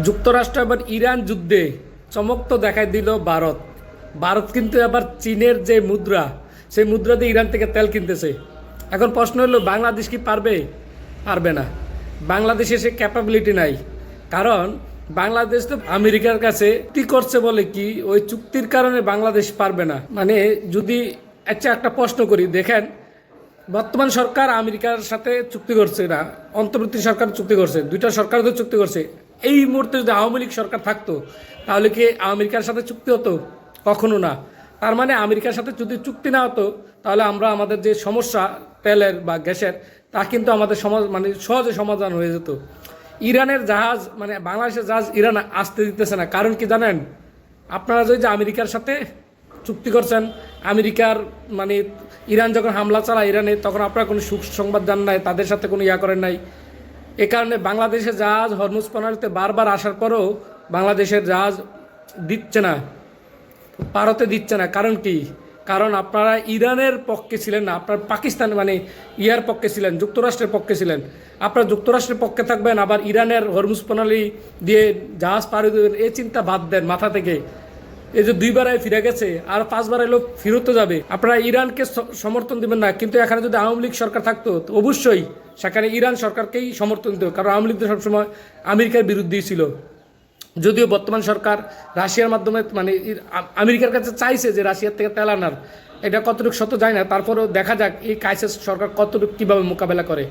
যুক্তরাষ্ট্র এবার ইরান যুদ্ধে চমক তো দেখাই দিল ভারত। ভারত কিন্তু আবার চীনের যে মুদ্রা, সেই মুদ্রা দিয়ে ইরান থেকে তেল কিনতেছে। এখন প্রশ্ন হলো, বাংলাদেশ কি পারবে? পারবে না। বাংলাদেশে সে ক্যাপাবিলিটি নাই। কারণ বাংলাদেশ তো আমেরিকার কাছে চুক্তি করছে বলে কি ওই চুক্তির কারণে বাংলাদেশ পারবে না। মানে যদি একটা প্রশ্ন করি, দেখেন বর্তমান সরকার আমেরিকার সাথে চুক্তি করছে না, অন্তর্বর্তী সরকার চুক্তি করছে, দুইটা সরকার তো চুক্তি করছে। এই মুহূর্তে যদি আওয়ামী লীগ সরকার থাকতো তাহলে কি আমেরিকার সাথে চুক্তি হতো? কখনো না। তার মানে আমেরিকার সাথে যদি চুক্তি না হতো তাহলে আমরা আমাদের যে সমস্যা তেলের বা গ্যাসের, তা কিন্তু আমাদের মানে সহজে সমাধান হয়ে যেত। ইরানের জাহাজ, মানে বাংলাদেশের জাহাজ ইরান আসতে দিতেছে না, কারণ কি জানেন? আপনারা যদি আমেরিকার সাথে চুক্তি করছেন, আমেরিকার মানে ইরান যখন হামলা চালায় ইরানে, তখন আপনারা কোনো সুখ সংবাদ জান নাই, তাদের সাথে কোনো করেন নাই। এ কারণে বাংলাদেশের জাহাজ হরমুজ প্রণালীতে বারবার আসার পরেও বাংলাদেশের জাহাজ দিচ্ছে না, ভারতে দিচ্ছে না। কারণ কি? কারণ আপনারা ইরানের পক্ষে ছিলেন না, আপনার পাকিস্তান মানে ইয়ার পক্ষে ছিলেন, যুক্তরাষ্ট্রের পক্ষে ছিলেন। আপনারা যুক্তরাষ্ট্রের পক্ষে থাকবেন, আবার ইরানের হরমুজ প্রণালী দিয়ে জাহাজ পাড়ি দেবেন, এই চিন্তা বাদ দেন মাথা থেকে। এই যে দুইবার ফিরে গেছে, আর পাঁচবার এলো ফিরত যাবে। আপনারা ইরানকে সমর্থন দিবেন না, কিন্তু এখানে যদি আওয়ামী লীগ সরকার থাকতো তো অবশ্যই সেখানে ইরান সরকারকেই সমর্থন দিত, কারণ আওয়ামী লীগ তো সবসময় আমেরিকার বিরুদ্ধেই ছিল। যদিও বর্তমান সরকার রাশিয়ার মাধ্যমে মানে আমেরিকার কাছে চাইছে যে রাশিয়ার থেকে তেল আনার, এটা কতটুকু সত্য যায় না, তারপরেও দেখা যাক এই ক্রাইসিস সরকার কতটুকু কীভাবে মোকাবেলা করে।